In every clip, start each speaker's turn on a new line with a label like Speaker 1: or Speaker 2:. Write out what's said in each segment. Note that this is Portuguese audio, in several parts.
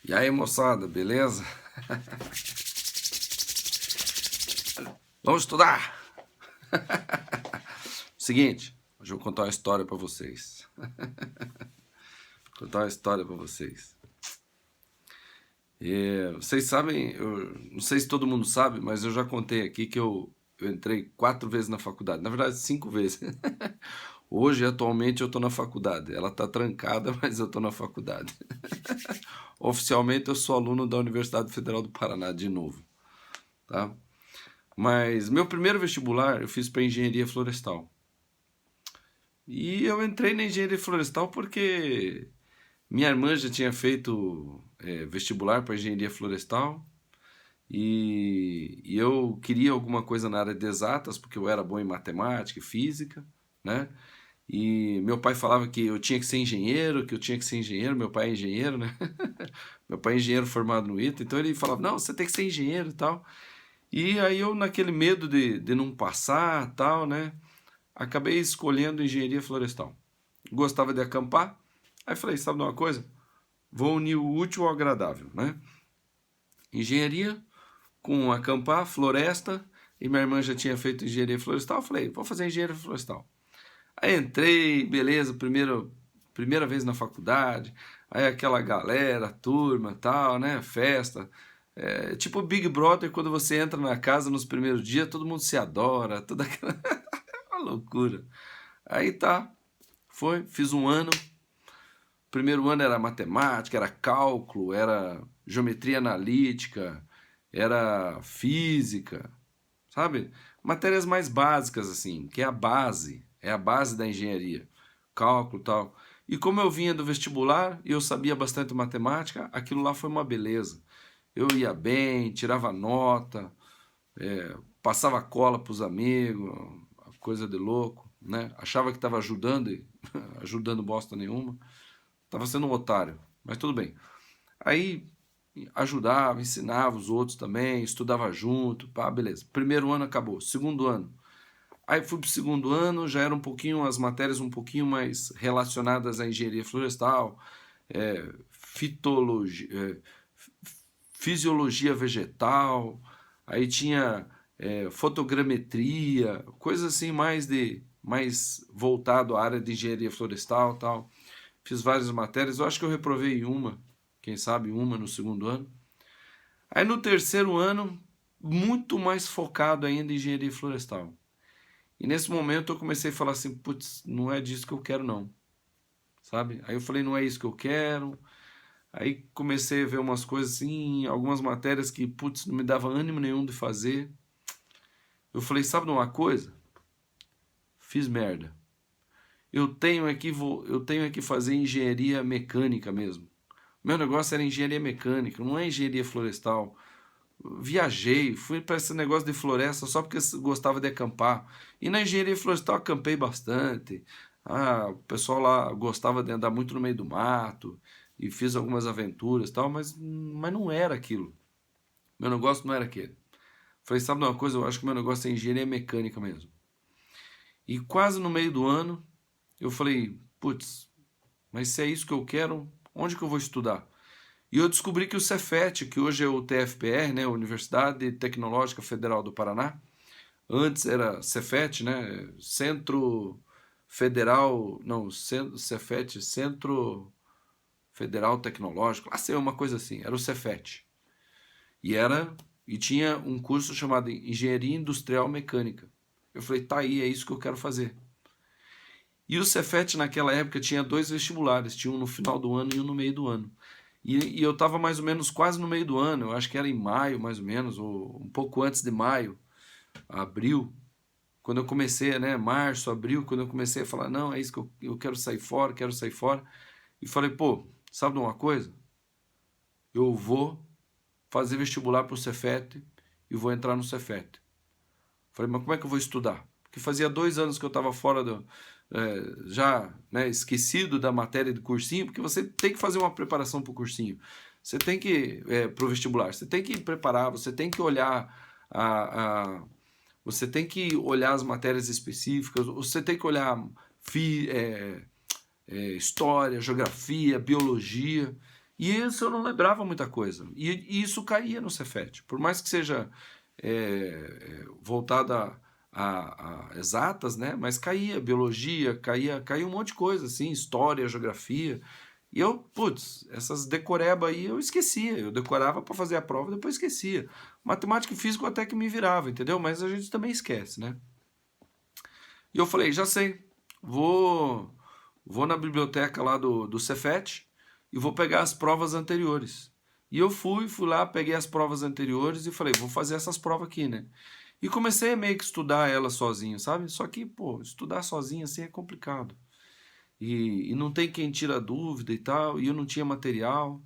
Speaker 1: E aí, moçada, beleza? Vamos estudar! Seguinte, hoje eu vou contar uma história pra vocês. Contar uma história pra vocês. Vocês sabem, eu não sei se todo mundo sabe, mas eu já contei aqui que eu entrei 4 vezes na faculdade. Na verdade, 5 vezes. Hoje, atualmente, eu tô na faculdade. Ela tá trancada, mas eu tô na faculdade. Oficialmente, eu sou aluno da Universidade Federal do Paraná, de novo, tá? Mas meu primeiro vestibular eu fiz para engenharia florestal. E eu entrei na engenharia florestal porque minha irmã já tinha feito vestibular para engenharia florestal e eu queria alguma coisa na área de exatas porque eu era bom em matemática e física, né? E meu pai falava que eu tinha que ser engenheiro, que eu tinha que ser engenheiro. Meu pai é engenheiro, né? Meu pai é engenheiro formado no ITA, então ele falava: não, você tem que ser engenheiro e tal. E aí eu, naquele medo de não passar tal, né? Acabei escolhendo engenharia florestal. Gostava de acampar, aí falei, sabe de uma coisa? Vou unir o útil ao agradável, né? Engenharia com acampar, floresta, e minha irmã já tinha feito engenharia florestal, falei, vou fazer engenharia florestal. Aí entrei, beleza, primeira vez na faculdade, aí aquela galera, turma, tal, né, festa. É, tipo Big Brother, quando você entra na casa nos primeiros dias, todo mundo se adora, toda aquela uma loucura. Aí tá, fiz um ano. Primeiro ano era matemática, era cálculo, era geometria analítica, era física, sabe? Matérias mais básicas, assim, que é a base da engenharia, cálculo e tal. E como eu vinha do vestibular e eu sabia bastante matemática, aquilo lá foi uma beleza. Eu ia bem, tirava nota, passava cola para os amigos, coisa de louco, né? Achava que estava ajudando e ajudando bosta nenhuma. Estava sendo um otário, mas tudo bem. Aí ajudava, ensinava os outros também, estudava junto, pá, beleza. Primeiro ano acabou, segundo ano. Aí fui pro segundo ano, já era um pouquinho, as matérias um pouquinho mais relacionadas à engenharia florestal, fitologia, fisiologia vegetal, aí tinha fotogrametria, coisas assim mais voltado à área de engenharia florestal, tal. Fiz várias matérias, eu acho que eu reprovei uma, quem sabe uma no segundo ano. Aí no terceiro ano, muito mais focado ainda em engenharia florestal. E nesse momento eu comecei a falar assim, putz, não é disso que eu quero não, sabe? Aí eu falei, não é isso que eu quero. Aí comecei a ver umas coisas assim, algumas matérias que, putz, não me dava ânimo nenhum de fazer. Eu falei, sabe de uma coisa? Fiz merda. Eu tenho aqui fazer engenharia mecânica mesmo. Meu negócio era engenharia mecânica, não é engenharia florestal. Viajei, fui para esse negócio de floresta só porque gostava de acampar. E na engenharia florestal acampei bastante. Ah, o pessoal lá gostava de andar muito no meio do mato e fiz algumas aventuras e tal, mas não era aquilo. Meu negócio não era aquele. Falei, sabe de uma coisa? Eu acho que meu negócio é engenharia mecânica mesmo. E quase no meio do ano, eu falei, putz, mas se é isso que eu quero, onde que eu vou estudar? E eu descobri que o Cefet, que hoje é o TFPR, né, Universidade Tecnológica Federal do Paraná, antes era Cefet, né, Centro Federal, não, Cefet, Centro Federal Tecnológico, lá sei, uma coisa assim, era o Cefet. E era e tinha um curso chamado Engenharia Industrial Mecânica. Eu falei, tá aí, é isso que eu quero fazer. E o Cefet naquela época tinha 2 vestibulares, tinha um no final do ano e um no meio do ano. E eu estava mais ou menos quase no meio do ano, eu acho que era em maio mais ou menos, ou um pouco antes de maio, abril, quando eu comecei, né, março, abril, quando eu comecei a falar, não, é isso que eu quero sair fora, quero sair fora. E falei, pô, sabe de uma coisa? Eu vou fazer vestibular para o Cefet e vou entrar no Cefet. Falei, mas como é que eu vou estudar? Porque fazia 2 anos que eu estava fora já, né, esquecido da matéria do cursinho, porque você tem que fazer uma preparação para o cursinho. Você tem que, para o vestibular, você tem que preparar, você tem que olhar você tem que olhar as matérias específicas, você tem que olhar história, geografia, biologia. E isso eu não lembrava muita coisa. E isso caía no Cefet. Por mais que seja voltada a exatas, né? Mas caía biologia, caía um monte de coisa, assim, história, geografia. E eu, putz, essas decoreba aí eu esquecia. Eu decorava para fazer a prova, depois esquecia. Matemática e física até que me virava, entendeu? Mas a gente também esquece, né? E eu falei, já sei, vou na biblioteca lá do Cefet e vou pegar as provas anteriores. E eu fui lá, peguei as provas anteriores e falei, vou fazer essas provas aqui, né? E comecei a meio que estudar elas sozinho, sabe? Só que, pô, estudar sozinho assim é complicado. E não tem quem tira dúvida e tal, e eu não tinha material.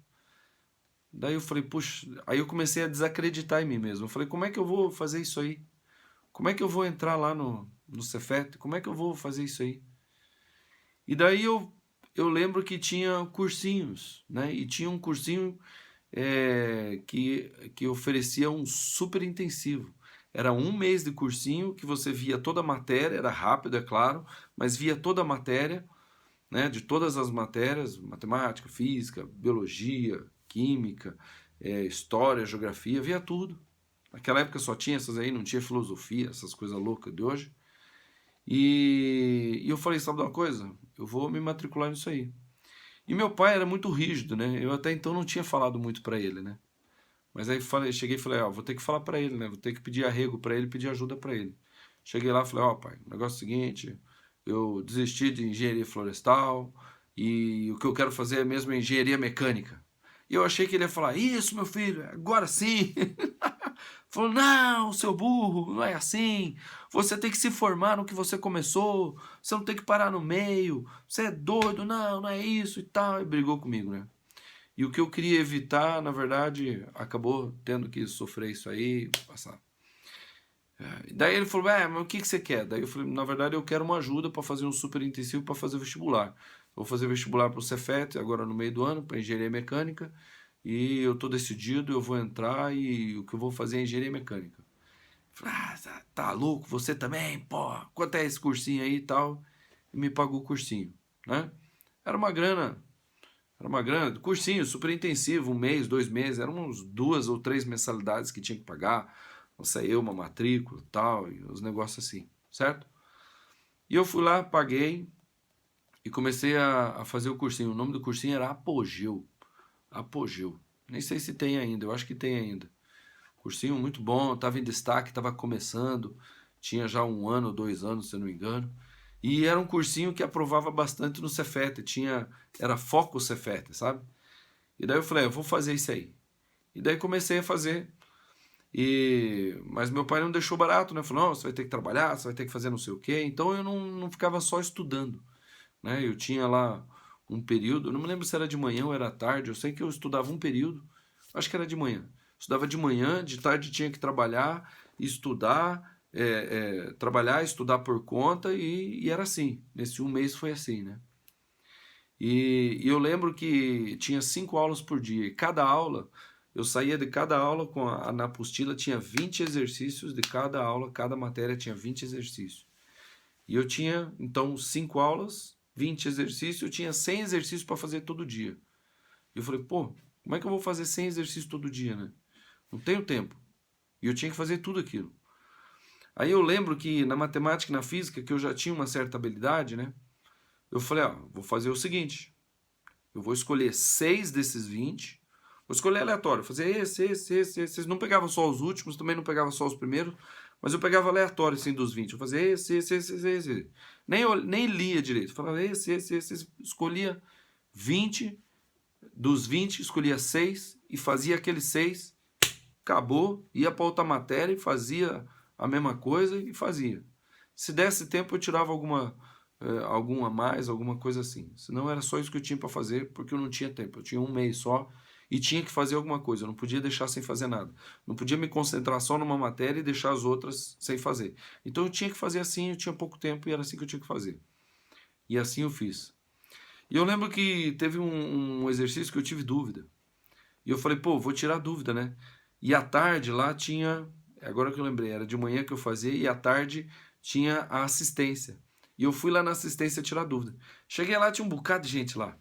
Speaker 1: Daí eu falei, puxa, aí eu comecei a desacreditar em mim mesmo. Eu falei, como é que eu vou fazer isso aí? Como é que eu vou entrar lá no Cefet? Como é que eu vou fazer isso aí? E daí eu lembro que tinha cursinhos, né? E tinha um cursinho que oferecia um super intensivo. Era um mês de cursinho que você via toda a matéria, era rápido, é claro, mas via toda a matéria, né? De todas as matérias, matemática, física, biologia, química, história, geografia, via tudo. Naquela época só tinha essas aí, não tinha filosofia, essas coisas loucas de hoje. E eu falei, sabe de uma coisa? Eu vou me matricular nisso aí. E meu pai era muito rígido, né? Eu até então não tinha falado muito pra ele, né? Mas aí cheguei e falei, ó, vou ter que falar pra ele, né? Vou ter que pedir arrego pra ele, pedir ajuda pra ele. Cheguei lá e falei, ó, pai, o negócio é o seguinte, eu desisti de engenharia florestal e o que eu quero fazer é mesmo engenharia mecânica. E eu achei que ele ia falar, isso, meu filho, agora sim. Falou, não, seu burro, não é assim. Você tem que se formar no que você começou. Você não tem que parar no meio. Você é doido, não é isso e tal. E brigou comigo, né? E o que eu queria evitar, na verdade, acabou tendo que sofrer isso aí, passar. Daí ele falou, mas o que você quer? Daí eu falei, na verdade eu quero uma ajuda para fazer um super intensivo para fazer vestibular. Vou fazer vestibular para o Cefet agora no meio do ano, para engenharia mecânica. E eu tô decidido, eu vou entrar e o que eu vou fazer é engenharia mecânica. Falei, tá louco, você também? Pô, quanto é esse cursinho aí e tal? E me pagou o cursinho, né? Era uma grana, cursinho super intensivo, um mês, 2 meses, eram uns 2 ou 3 mensalidades que tinha que pagar, não sei eu, uma matrícula e tal, e os negócios assim, certo? E eu fui lá, paguei e comecei a fazer o cursinho. O nome do cursinho era Apogeu. Apogeu. Nem sei se tem ainda, eu acho que tem ainda. Cursinho muito bom, estava em destaque, estava começando, tinha já 1 ano, 2 anos, se eu não me engano. E era um cursinho que aprovava bastante no Cefet, era foco Cefet, sabe? E daí eu falei, eu vou fazer isso aí. E daí comecei a fazer. Mas meu pai não deixou barato, né? Falou, não, você vai ter que trabalhar, você vai ter que fazer não sei o quê. Então eu não ficava só estudando, né? Eu tinha lá um período, eu não me lembro se era de manhã ou era tarde, eu sei que eu estudava um período, acho que era de manhã. Estudava de manhã, de tarde tinha que trabalhar, estudar, trabalhar, estudar por conta e era assim. Nesse um mês foi assim, né? E eu lembro que tinha 5 aulas por dia. E cada aula, eu saía de cada aula na apostila tinha 20 exercícios de cada aula, cada matéria tinha 20 exercícios. E eu tinha, então, 5 aulas, 20 exercícios, eu tinha 100 exercícios para fazer todo dia. E eu falei, pô, como é que eu vou fazer 100 exercícios todo dia, né? Não tenho tempo. E eu tinha que fazer tudo aquilo. Aí eu lembro que na matemática e na física, que eu já tinha uma certa habilidade, né? Eu falei, ó, vou fazer o seguinte, eu vou escolher 6 desses 20, vou escolher aleatório, fazer esse. Não pegava só os últimos, também não pegava só os primeiros, mas eu pegava aleatório, assim, dos 20. Eu fazia esse. Nem lia direito. Eu falava esse. Escolhia 20, dos 20, escolhia 6 e fazia aqueles 6, acabou, ia para outra matéria e fazia a mesma coisa e fazia. Se desse tempo, eu tirava alguma a mais, alguma coisa assim. Senão era só isso que eu tinha para fazer, porque eu não tinha tempo. Eu tinha um mês só e tinha que fazer alguma coisa. Eu não podia deixar sem fazer nada. Não podia me concentrar só numa matéria e deixar as outras sem fazer. Então eu tinha que fazer assim, eu tinha pouco tempo e era assim que eu tinha que fazer. E assim eu fiz. E eu lembro que teve um exercício que eu tive dúvida. E eu falei, pô, vou tirar a dúvida, né? E à tarde lá tinha, agora que eu lembrei, era de manhã que eu fazia e à tarde tinha a assistência. E eu fui lá na assistência tirar dúvida. Cheguei lá, tinha um bocado de gente lá.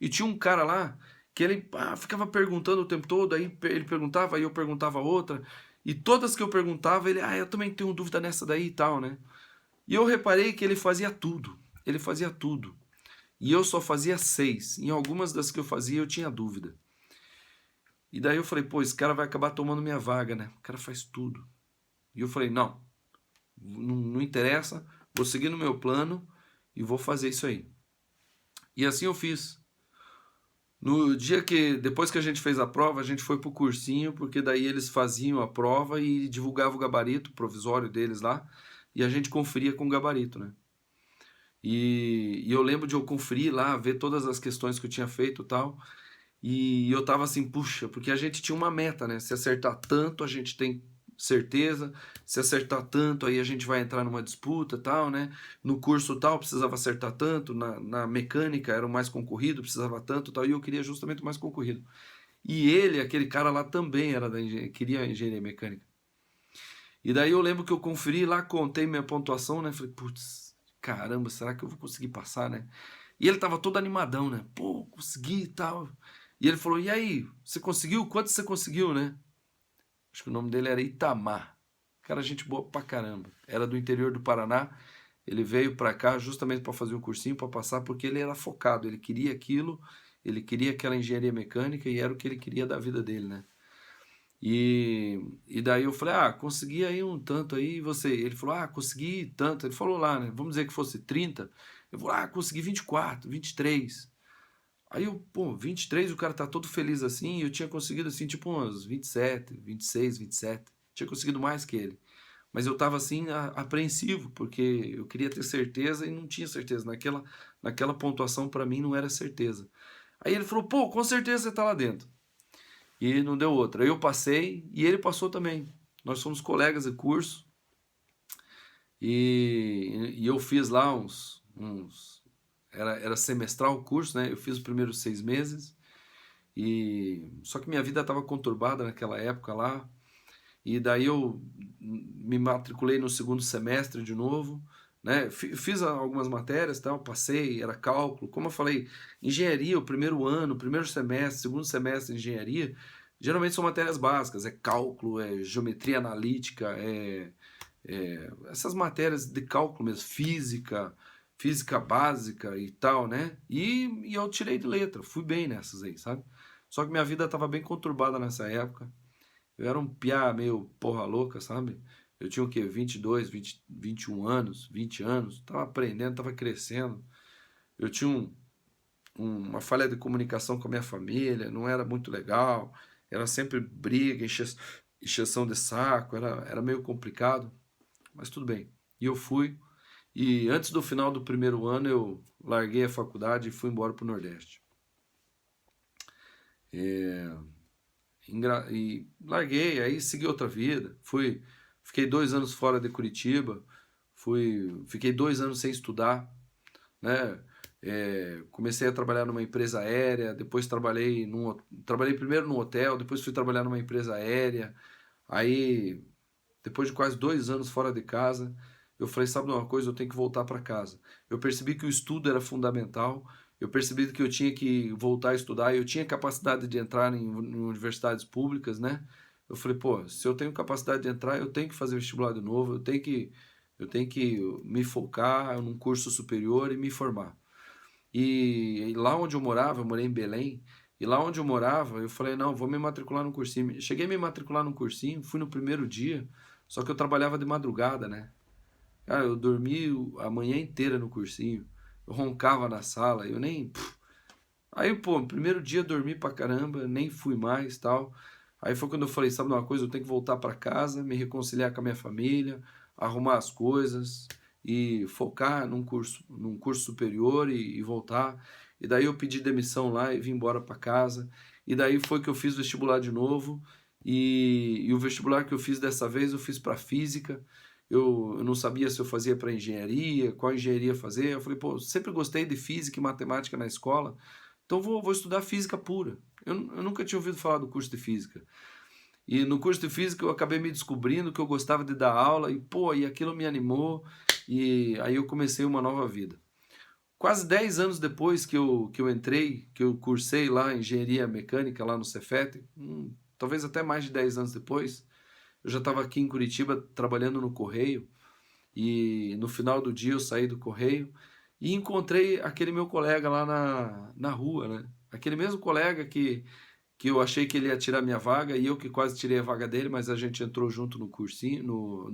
Speaker 1: E tinha um cara lá que ele ficava perguntando o tempo todo, aí ele perguntava, aí eu perguntava outra, e todas que eu perguntava, ele, eu também tenho dúvida nessa daí e tal, né? E eu reparei que ele fazia tudo, e eu só fazia 6, em algumas das que eu fazia eu tinha dúvida. E daí eu falei, pô, esse cara vai acabar tomando minha vaga, né? O cara faz tudo. E eu falei, não interessa, vou seguir no meu plano e vou fazer isso aí. E assim eu fiz. No dia que, depois que a gente fez a prova, a gente foi pro cursinho, porque daí eles faziam a prova e divulgavam o gabarito provisório deles lá, e a gente conferia com o gabarito, né? E eu lembro de eu conferir lá, ver todas as questões que eu tinha feito e tal, e eu tava assim, puxa, porque a gente tinha uma meta, né? Se acertar tanto, a gente tem certeza. Se acertar tanto, aí a gente vai entrar numa disputa e tal, né? No curso tal, precisava acertar tanto. Na mecânica era o mais concorrido, precisava tanto tal. E eu queria justamente o mais concorrido. E ele, aquele cara lá, também era da engenharia, queria engenharia mecânica. E daí eu lembro que eu conferi lá, contei minha pontuação, né? Falei, putz, caramba, será que eu vou conseguir passar, né? E ele tava todo animadão, né? Pô, consegui e tal. E ele falou, e aí, você conseguiu? Quanto você conseguiu, né? Acho que o nome dele era Itamar. Cara, gente boa pra caramba. Era do interior do Paraná. Ele veio pra cá justamente para fazer um cursinho, para passar, porque ele era focado. Ele queria aquilo, ele queria aquela engenharia mecânica e era o que ele queria da vida dele, né? E daí eu falei, consegui aí um tanto aí, e você? Ele falou, consegui tanto. Ele falou lá, né? Vamos dizer que fosse 30. Eu falei, consegui 24, 23. Aí eu, pô, 23, o cara tá todo feliz assim, e eu tinha conseguido assim, tipo uns 27, 26, 27. Tinha conseguido mais que ele. Mas eu tava assim, apreensivo, porque eu queria ter certeza e não tinha certeza. Naquela pontuação, para mim, não era certeza. Aí ele falou, pô, com certeza você tá lá dentro. E não deu outra. Aí eu passei e ele passou também. Nós somos colegas de curso e eu fiz lá era semestral o curso, né? Eu fiz os primeiros 6 meses e só que minha vida estava conturbada naquela época lá. E daí eu me matriculei no segundo semestre de novo, né? Fiz algumas matérias, tal, passei, era cálculo. Como eu falei, engenharia, o primeiro ano, o primeiro semestre, segundo semestre de engenharia, geralmente são matérias básicas, é cálculo, é geometria analítica, essas matérias de cálculo mesmo, física básica e tal, né? E eu tirei de letra, fui bem nessas aí, sabe? Só que minha vida estava bem conturbada nessa época. Eu era um piá meio porra louca, sabe? Eu tinha o quê? 22, 20, 21 anos, 20 anos. Tava aprendendo, tava crescendo. Eu tinha uma falha de comunicação com a minha família, não era muito legal. Era sempre briga, encheção de saco, era meio complicado. Mas tudo bem. E eu fui. E antes do final do primeiro ano, eu larguei a faculdade e fui embora pro Nordeste. E larguei, aí segui outra vida. Fiquei 2 anos fora de Curitiba, fiquei 2 anos sem estudar, né? Comecei a trabalhar numa empresa aérea, depois trabalhei primeiro num hotel, depois fui trabalhar numa empresa aérea. Aí, depois de quase 2 anos fora de casa, eu falei, sabe de uma coisa, eu tenho que voltar para casa. Eu percebi que o estudo era fundamental, eu percebi que eu tinha que voltar a estudar, eu tinha capacidade de entrar em universidades públicas, né? Eu falei, pô, se eu tenho capacidade de entrar, eu tenho que fazer vestibular de novo, eu tenho que me focar num curso superior e me formar. E lá onde eu morei em Belém, e lá onde eu morava, eu falei, não, vou me matricular no cursinho. Cheguei a me matricular no cursinho, fui no primeiro dia, só que eu trabalhava de madrugada, né? Cara, eu dormi a manhã inteira no cursinho. Eu roncava na sala, eu nem. Aí, pô, no primeiro dia dormi pra caramba, nem fui mais tal. Aí foi quando eu falei, sabe de uma coisa, eu tenho que voltar pra casa, me reconciliar com a minha família, arrumar as coisas e focar num curso superior e voltar. E daí eu pedi demissão lá e vim embora pra casa. E daí foi que eu fiz vestibular de novo. E o vestibular que eu fiz dessa vez eu fiz para física. Eu não sabia se eu fazia para engenharia, qual engenharia fazer. Eu falei, pô, sempre gostei de física e matemática na escola, então vou estudar física pura. Eu nunca tinha ouvido falar do curso de física. E no curso de física eu acabei me descobrindo que eu gostava de dar aula e, pô, e aquilo me animou. E aí eu comecei uma nova vida. quase 10 anos depois que eu entrei, que eu cursei lá engenharia mecânica lá no Cefet, talvez até mais de 10 anos depois, eu já estava aqui em Curitiba trabalhando no Correio, e no final do dia eu saí do Correio e encontrei aquele meu colega lá na rua, né? Aquele mesmo colega que eu achei que ele ia tirar minha vaga e eu que quase tirei a vaga dele, mas a gente entrou junto no cursinho,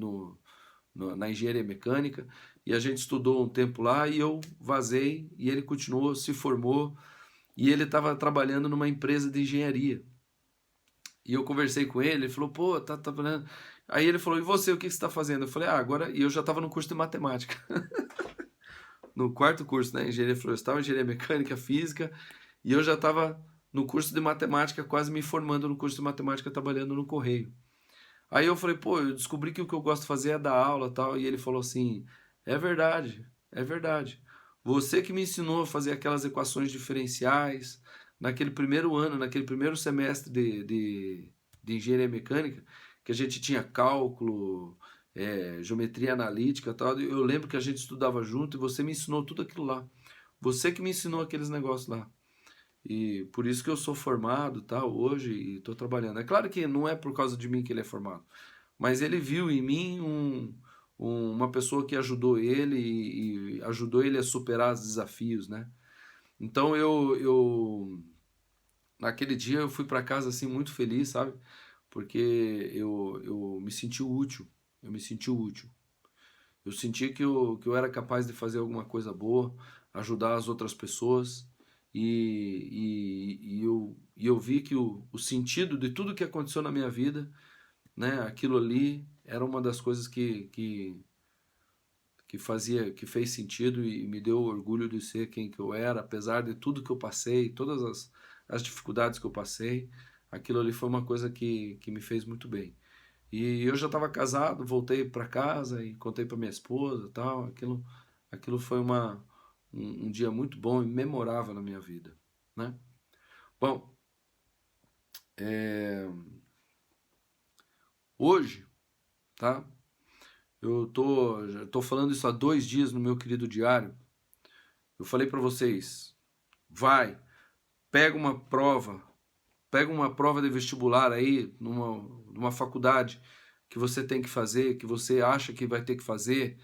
Speaker 1: na engenharia mecânica, e a gente estudou um tempo lá e eu vazei e ele continuou, se formou e ele estava trabalhando numa empresa de engenharia. E eu conversei com ele, ele falou, pô, tá trabalhando. Aí ele falou, e você, o que você está fazendo? Eu falei, agora. E eu já estava no curso de matemática. No quarto curso, né? Engenharia florestal, engenharia mecânica, física. E eu já estava no curso de matemática, quase me formando no curso de matemática, trabalhando no Correio. Aí eu falei, pô, eu descobri que o que eu gosto de fazer é dar aula e tal. E ele falou assim, é verdade, é verdade. Você que me ensinou a fazer aquelas equações diferenciais naquele primeiro ano, naquele primeiro semestre de engenharia mecânica, que a gente tinha cálculo, geometria analítica e tal. Eu lembro que a gente estudava junto e você me ensinou tudo aquilo lá. Você que me ensinou aqueles negócios lá. E por isso que eu sou formado, tal, hoje e estou trabalhando. É claro que não é por causa de mim que ele é formado, mas ele viu em mim uma pessoa que ajudou ele e ajudou ele a superar os desafios, né? Então naquele dia eu fui para casa assim muito feliz, sabe? Porque eu me senti útil, eu me senti útil. Eu senti que eu era capaz de fazer alguma coisa boa, ajudar as outras pessoas, e eu vi que o sentido de tudo que aconteceu na minha vida, né, aquilo ali era uma das coisas que fez sentido e me deu orgulho de ser quem que eu era, apesar de tudo que eu passei, todas as dificuldades que eu passei, aquilo ali foi uma coisa que me fez muito bem. E eu já estava casado, voltei para casa e contei para minha esposa, e tal. Aquilo foi um dia muito bom e memorável na minha vida, né? Bom, é, hoje, tá? Já tô falando isso há 2 dias no meu querido diário. Eu falei para vocês, vai, pega uma prova, pega uma prova de vestibular aí numa faculdade que você tem que fazer, que você acha que vai ter que fazer,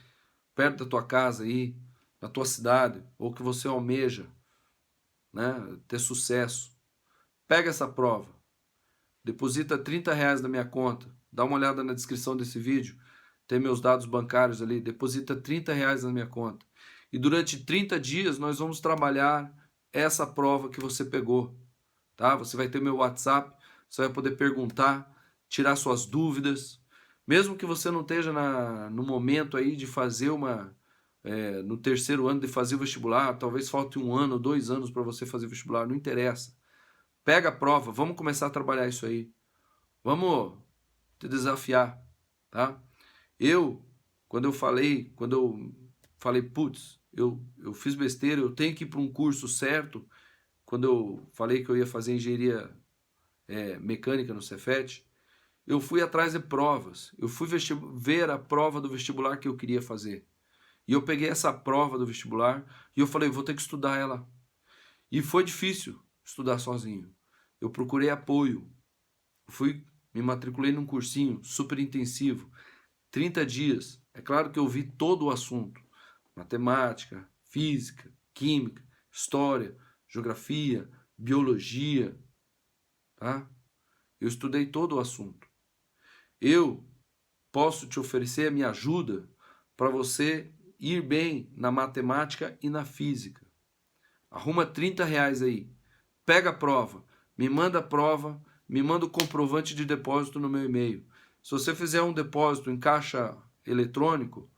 Speaker 1: perto da tua casa aí, na tua cidade, ou que você almeja, né, ter sucesso. Pega essa prova, deposita R$ 30 na minha conta, dá uma olhada na descrição desse vídeo, tem meus dados bancários ali, deposita R$ 30 na minha conta. E durante 30 dias nós vamos trabalhar essa prova que você pegou, tá? Você vai ter meu WhatsApp, você vai poder perguntar, tirar suas dúvidas, mesmo que você não esteja no momento aí de fazer no terceiro ano de fazer o vestibular, talvez falte 1 ano, 2 anos para você fazer o vestibular, não interessa. Pega a prova, vamos começar a trabalhar isso aí. Vamos te desafiar, tá? Eu, quando eu falei, putz, eu fiz besteira, eu tenho que ir para um curso certo, quando eu falei que eu ia fazer engenharia mecânica no Cefet, eu fui atrás de provas, eu fui ver a prova do vestibular que eu queria fazer. E eu peguei essa prova do vestibular e eu falei, vou ter que estudar ela. E foi difícil estudar sozinho. Eu procurei apoio. Me matriculei num cursinho super intensivo, 30 dias. É claro que eu vi todo o assunto: matemática, física, química, história, geografia, biologia, tá? Eu estudei todo o assunto. Eu posso te oferecer a minha ajuda para você ir bem na matemática e na física. Arruma R$ 30 aí. Pega a prova, me manda o comprovante de depósito no meu e-mail. Se você fizer um depósito em caixa eletrônico,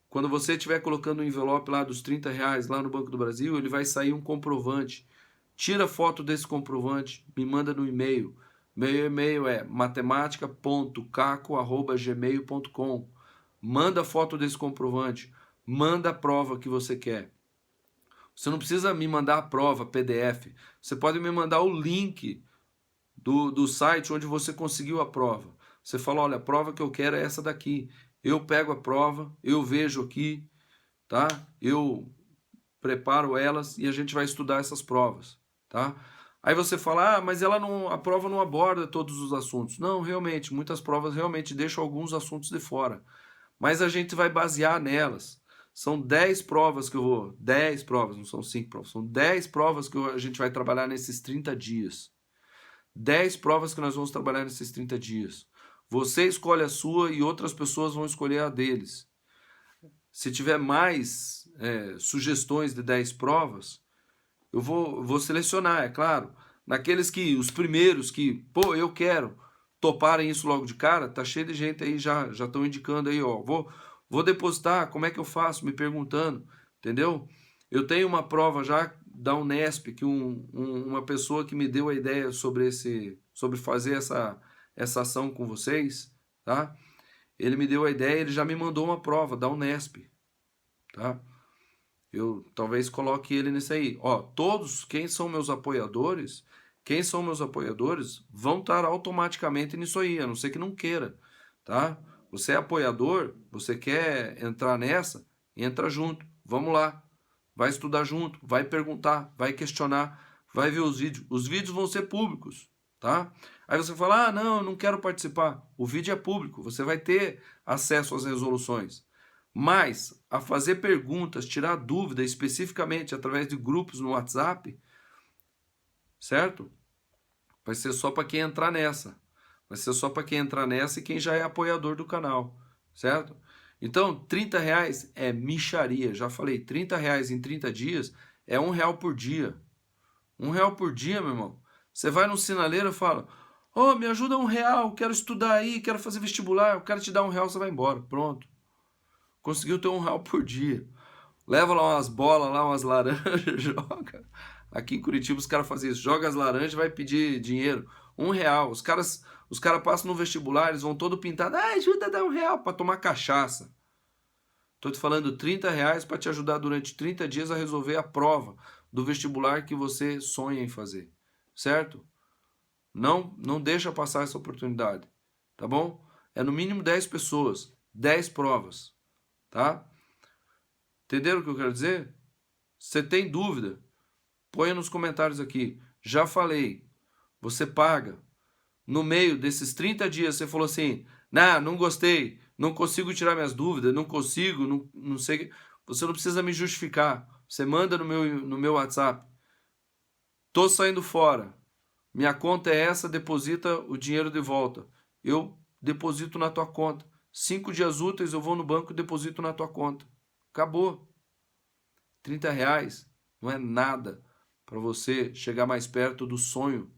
Speaker 1: quando você estiver colocando o envelope lá dos R$ 30 lá no Banco do Brasil, ele vai sair um comprovante. Tira foto desse comprovante, me manda no e-mail. Meu e-mail é matematica.caco@gmail.com. Manda foto desse comprovante, manda a prova que você quer. Você não precisa me mandar a prova PDF. Você pode me mandar o link do site onde você conseguiu a prova. Você fala, olha, a prova que eu quero é essa daqui. Eu pego a prova, eu vejo aqui, tá? Eu preparo elas e a gente vai estudar essas provas, tá? Aí você fala, ah, mas a prova não aborda todos os assuntos. Não, realmente, muitas provas realmente deixam alguns assuntos de fora. Mas a gente vai basear nelas. São 10 provas que eu vou... 10 provas, não são 5 provas. São 10 provas que a gente vai trabalhar nesses 30 dias. 10 provas que nós vamos trabalhar nesses 30 dias. Você escolhe a sua e outras pessoas vão escolher a deles. Se tiver mais sugestões de 10 provas, eu vou selecionar, é claro. Naqueles que, os primeiros que, pô, eu quero, toparem isso logo de cara, tá cheio de gente aí já estão indicando aí, ó, vou depositar, como é que eu faço? Me perguntando, entendeu? Eu tenho uma prova já da Unesp, que uma pessoa que me deu a ideia sobre fazer essa ação com vocês, tá? Ele me deu a ideia, ele já me mandou uma prova da Unesp, tá? Eu talvez coloque ele nisso aí. Ó, todos quem são meus apoiadores vão estar automaticamente nisso aí, a não ser que não queira, tá? Você é apoiador, você quer entrar nessa, entra junto. Vamos lá. Vai estudar junto, vai perguntar, vai questionar, vai ver os vídeos. Os vídeos vão ser públicos, tá? Aí você fala, ah, não, eu não quero participar. O vídeo é público, você vai ter acesso às resoluções. Mas, a fazer perguntas, tirar dúvida especificamente através de grupos no WhatsApp, certo? Vai ser só para quem entrar nessa. Vai ser só para quem entrar nessa e quem já é apoiador do canal, certo? Então, R$30 é mixaria. Já falei, R$30 em 30 dias é R$1 por dia. R$1 por dia, meu irmão. Você vai no sinaleiro e fala, oh, me ajuda R$1, quero estudar aí, quero fazer vestibular, eu quero te dar R$1, você vai embora. Pronto. Conseguiu ter R$1 por dia. Leva lá umas bolas, lá umas laranjas, joga. Aqui em Curitiba os caras fazem isso. Joga as laranjas e vai pedir dinheiro. R$1. Os caras passam no vestibular, eles vão todo pintado. Ah, ajuda a dar R$1 para tomar cachaça. Tô te falando R$30 para te ajudar durante 30 dias a resolver a prova do vestibular que você sonha em fazer. Certo? Não deixa passar essa oportunidade. Tá bom? É no mínimo 10 pessoas. 10 provas. Tá? Entenderam o que eu quero dizer? Se tem dúvida, ponha nos comentários aqui. Já falei, você paga. No meio desses 30 dias, você falou assim, não gostei, não consigo tirar minhas dúvidas, não consigo, não sei. Você não precisa me justificar. Você manda no meu WhatsApp. Tô saindo fora. Minha conta é essa, deposita o dinheiro de volta. Eu deposito na tua conta. 5 dias úteis eu vou no banco e deposito na tua conta. Acabou. R$30 não é nada para você chegar mais perto do sonho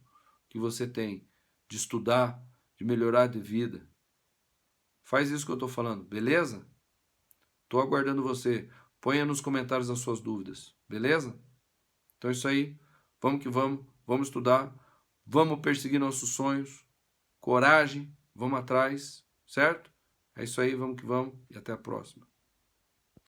Speaker 1: que você tem de estudar, de melhorar de vida. Faz isso que eu estou falando, beleza? Estou aguardando você. Ponha nos comentários as suas dúvidas, beleza? Então é isso aí. Vamos que vamos estudar, vamos perseguir nossos sonhos, coragem, vamos atrás, certo? É isso aí, vamos que vamos e até a próxima.